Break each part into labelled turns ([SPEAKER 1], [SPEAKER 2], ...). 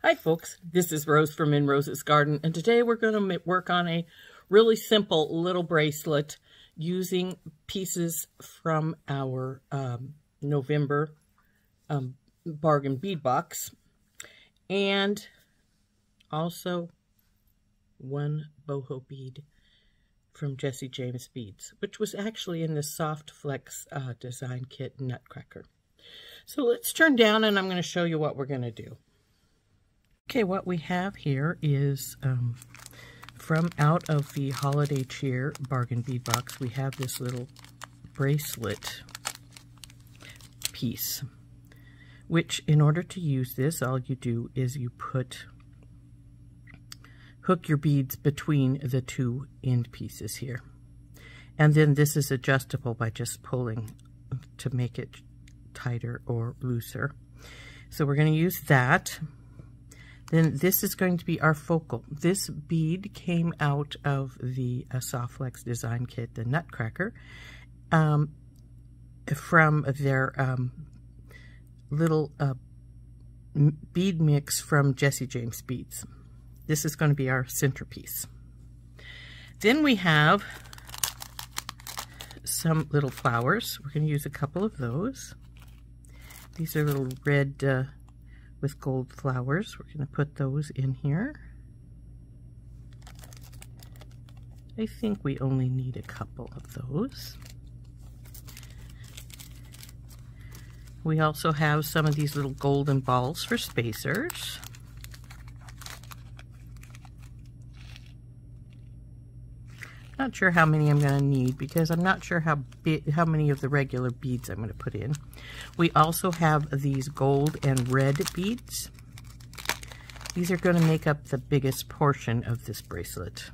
[SPEAKER 1] Hi folks, this is Rose from In Rose's Garden, and today we're going to work on a really simple little bracelet using pieces from our November Bargain Bead Box, and also one boho bead from Jesse James Beads, which was actually in the Soft Flex design kit Nutcracker. So let's turn down and I'm going to show you what we're going to do. Okay, what we have here is from out of the Holiday Cheer Bargain Bead Box, we have this little bracelet piece, which in order to use this, all you do is you hook your beads between the two end pieces here. And then this is adjustable by just pulling to make it tighter or looser. So we're going to use that. Then this is going to be our focal. This bead came out of the Soft Flex design kit, the Nutcracker, from their little bead mix from Jesse James Beads. This is going to be our centerpiece. Then we have some little flowers. We're going to use a couple of those. These are little red with gold flowers. We're going to put those in here. I think we only need a couple of those. We also have some of these little golden balls for spacers. Not sure how many I'm going to need because I'm not sure how many of the regular beads I'm going to put in. We also have these gold and red beads. These are going to make up the biggest portion of this bracelet.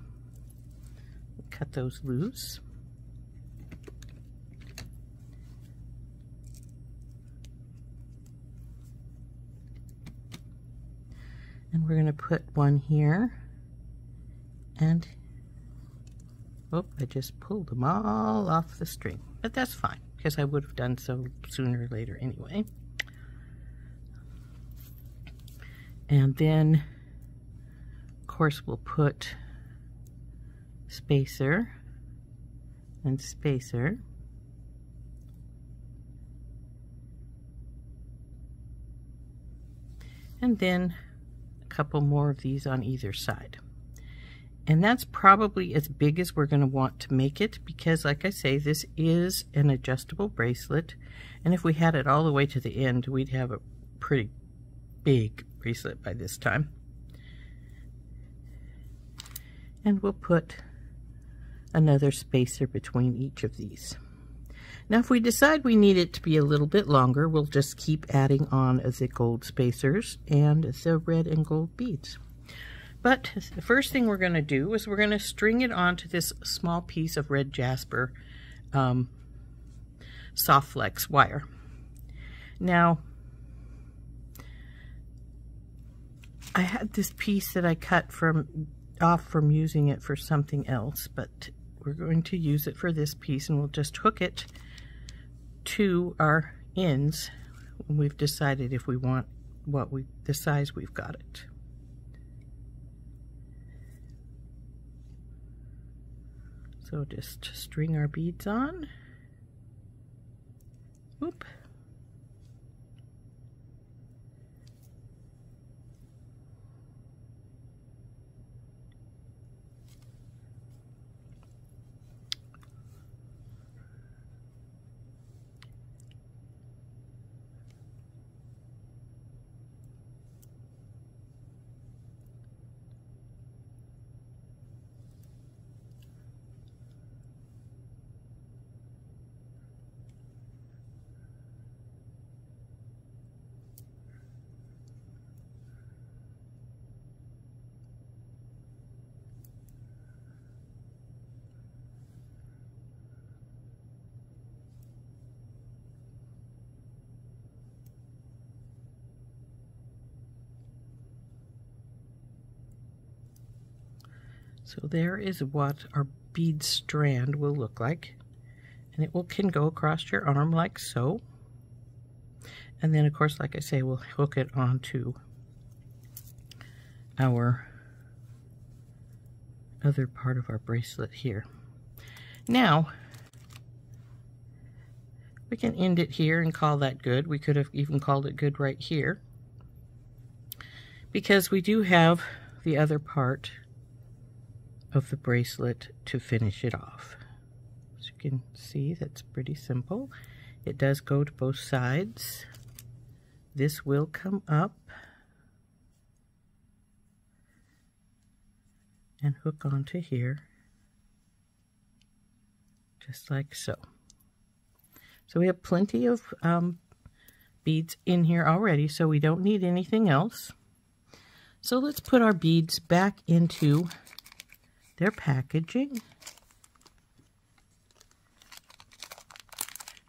[SPEAKER 1] Cut those loose. And we're going to put one here, and oh, I just pulled them all off the string, but that's fine because I would have done so sooner or later anyway. And then, of course, we'll put spacer and spacer. And then a couple more of these on either side. And that's probably as big as we're going to want to make it because, like I say, this is an adjustable bracelet. And if we had it all the way to the end, we'd have a pretty big bracelet by this time. And we'll put another spacer between each of these. Now, if we decide we need it to be a little bit longer, we'll just keep adding on the gold spacers and the red and gold beads. But the first thing we're going to do is we're going to string it onto this small piece of red jasper Soft Flex wire. Now, I had this piece that I cut off from using it for something else, but we're going to use it for this piece, and we'll just hook it to our ends when we've decided if we want the size we've got it. So just string our beads on. Oop. So there is what our bead strand will look like. And it can go across your arm like so. And then, of course, like I say, we'll hook it onto our other part of our bracelet here. Now, we can end it here and call that good. We could have even called it good right here, because we do have the other part of the bracelet to finish it off. As you can see, that's pretty simple. It does go to both sides. This will come up and hook onto here, just like so. So we have plenty of beads in here already, so we don't need anything else. So let's put our beads back into their packaging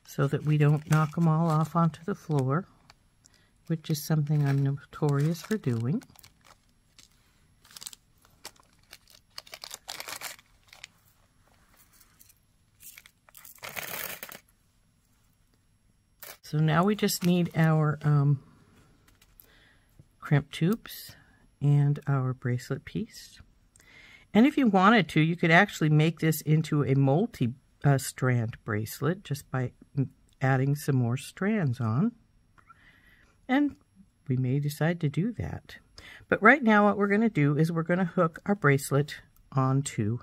[SPEAKER 1] so that we don't knock them all off onto the floor, which is something I'm notorious for doing. So now we just need our crimp tubes and our bracelet piece. And if you wanted to, you could actually make this into a multi-strand bracelet just by adding some more strands on. And we may decide to do that. But right now what we're going to do is we're going to hook our bracelet onto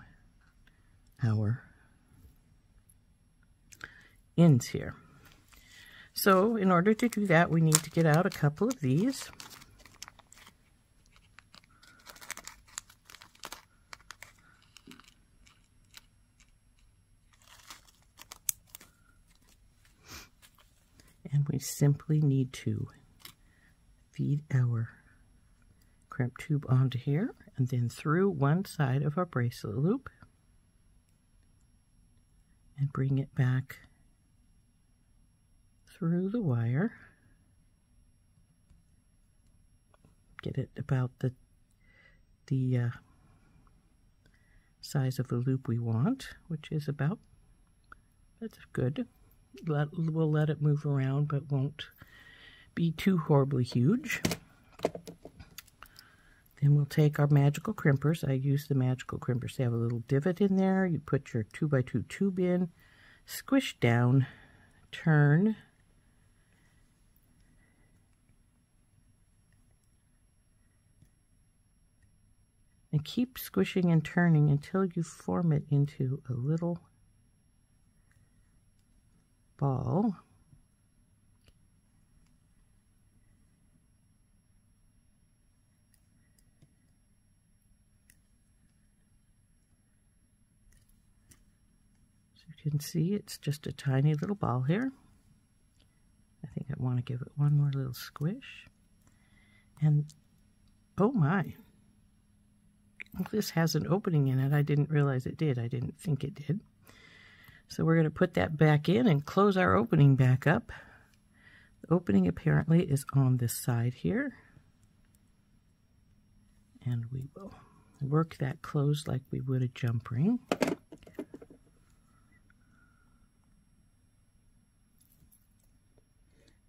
[SPEAKER 1] our ends here. So in order to do that, we need to get out a couple of these. And we simply need to feed our crimp tube onto here and then through one side of our bracelet loop and bring it back through the wire. Get it about the size of the loop we want, which is about, that's good. We'll let it move around, but won't be too horribly huge. Then we'll take our magical crimpers. I use the magical crimpers. They have a little divot in there. You put your 2x2 tube in, squish down, turn, and keep squishing and turning until you form it into a little ball. So you can see it's just a tiny little ball here. I think I want to give it one more little squish. And oh my! This has an opening in it. I didn't realize it did. I didn't think it did. So we're going to put that back in and close our opening back up. The opening apparently is on this side here. And we will work that closed like we would a jump ring.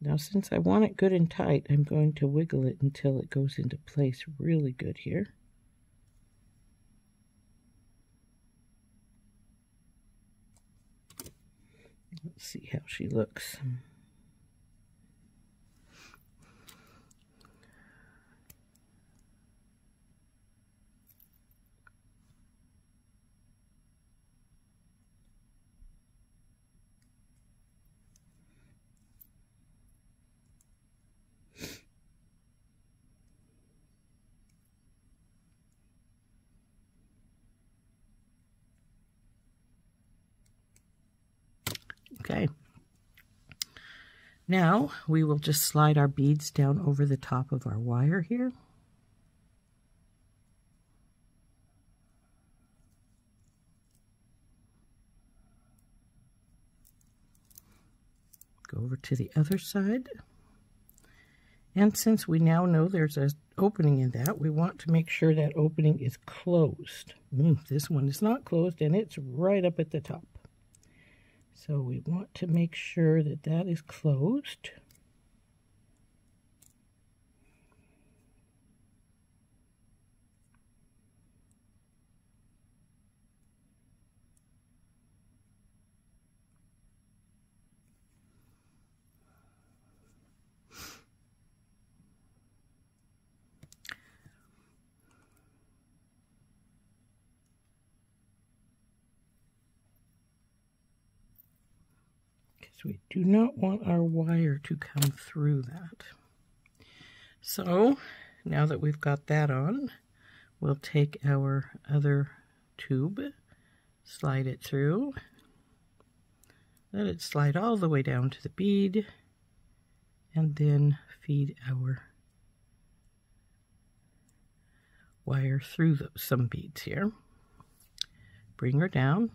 [SPEAKER 1] Now since I want it good and tight, I'm going to wiggle it until it goes into place really good here. Let's see how she looks. Okay, now we will just slide our beads down over the top of our wire here. Go over to the other side. And since we now know there's an opening in that, we want to make sure that opening is closed. This one is not closed and it's right up at the top. So we want to make sure that that is closed. So we do not want our wire to come through that. So now that we've got that on, we'll take our other tube, slide it through, let it slide all the way down to the bead, and then feed our wire through some beads here. Bring her down.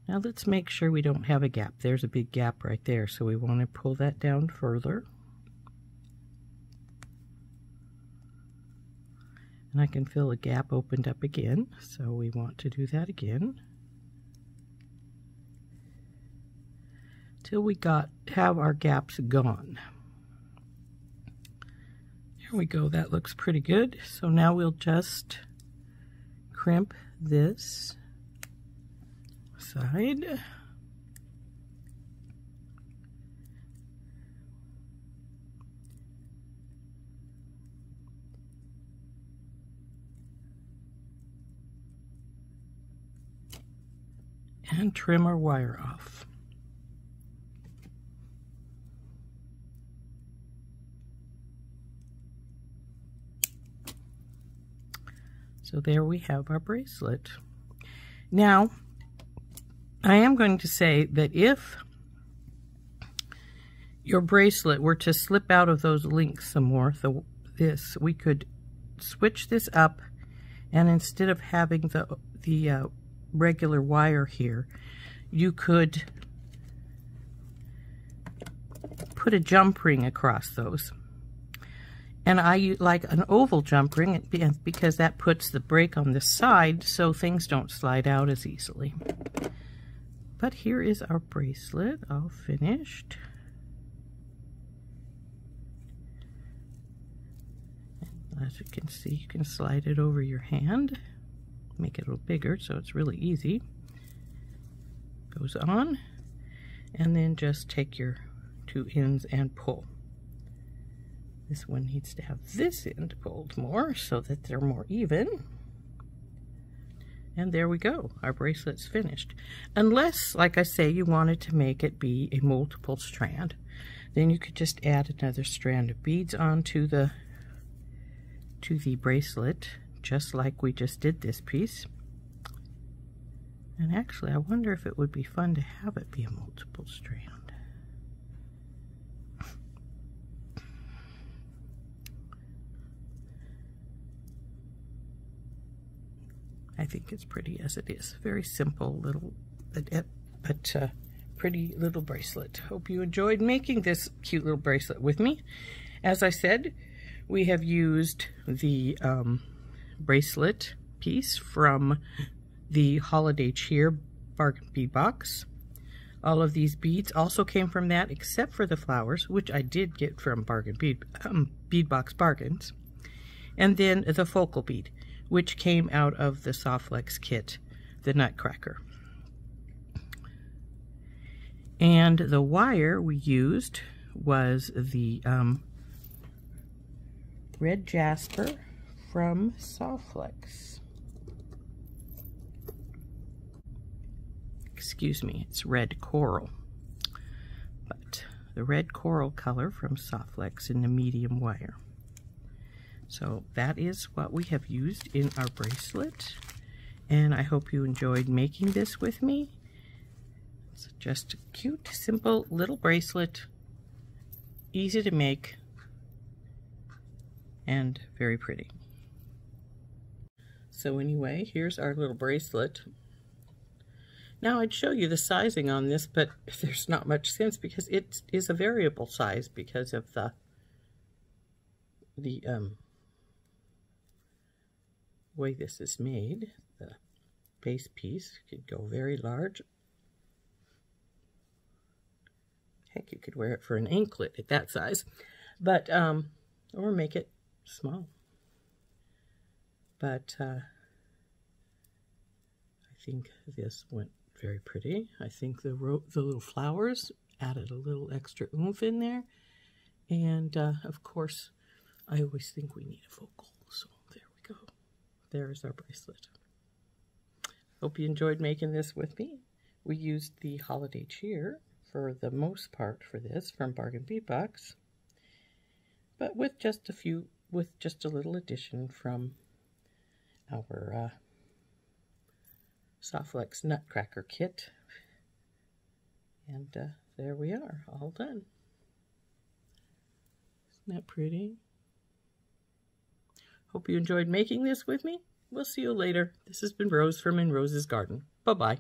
[SPEAKER 1] Now let's make sure we don't have a gap. There's a big gap right there, so we want to pull that down further. And I can feel a gap opened up again, so we want to do that again. Till we have our gaps gone. There we go, that looks pretty good. So now we'll just crimp this side. And trim our wire off. So there we have our bracelet. Now, I am going to say that if your bracelet were to slip out of those links some more, we could switch this up, and instead of having the regular wire here, you could put a jump ring across those. And I like an oval jump ring because that puts the break on the side so things don't slide out as easily. But here is our bracelet all finished. As you can see, you can slide it over your hand, make it a little bigger so it's really easy. Goes on, and then just take your two ends and pull. This one needs to have this end pulled more so that they're more even. And there we go, our bracelet's finished. Unless, like I say, you wanted to make it be a multiple strand, then you could just add another strand of beads onto the bracelet, just like we just did this piece. And actually, I wonder if it would be fun to have it be a multiple strand. I think it's pretty as it is. Very simple little, but pretty little bracelet. Hope you enjoyed making this cute little bracelet with me. As I said, we have used the bracelet piece from the Holiday Cheer Bargain Bead Box. All of these beads also came from that, except for the flowers, which I did get from Bead Box Bargains. And then the focal bead, which came out of the Soft Flex kit, the Nutcracker. And the wire we used was the red jasper from Soft Flex. Excuse me, it's red coral. But the red coral color from Soft Flex in the medium wire. So that is what we have used in our bracelet, and I hope you enjoyed making this with me. It's just a cute, simple little bracelet, easy to make, and very pretty. So anyway, here's our little bracelet. Now I'd show you the sizing on this, but there's not much sense because it is a variable size because of the way this is made. The base piece could go very large. Heck, you could wear it for an anklet at that size, but or make it small. But I think this went very pretty. I think the little flowers added a little extra oomph in there, and of course, I always think we need a focal. So there we go. There's our bracelet. Hope you enjoyed making this with me. We used the holiday cheer for the most part for this from Bargain Bead Box, but with just a little addition from our Softflex Nutcracker kit. And there we are, all done. Isn't that pretty? Hope you enjoyed making this with me. We'll see you later. This has been Rose from In Rose's Garden. Bye-bye.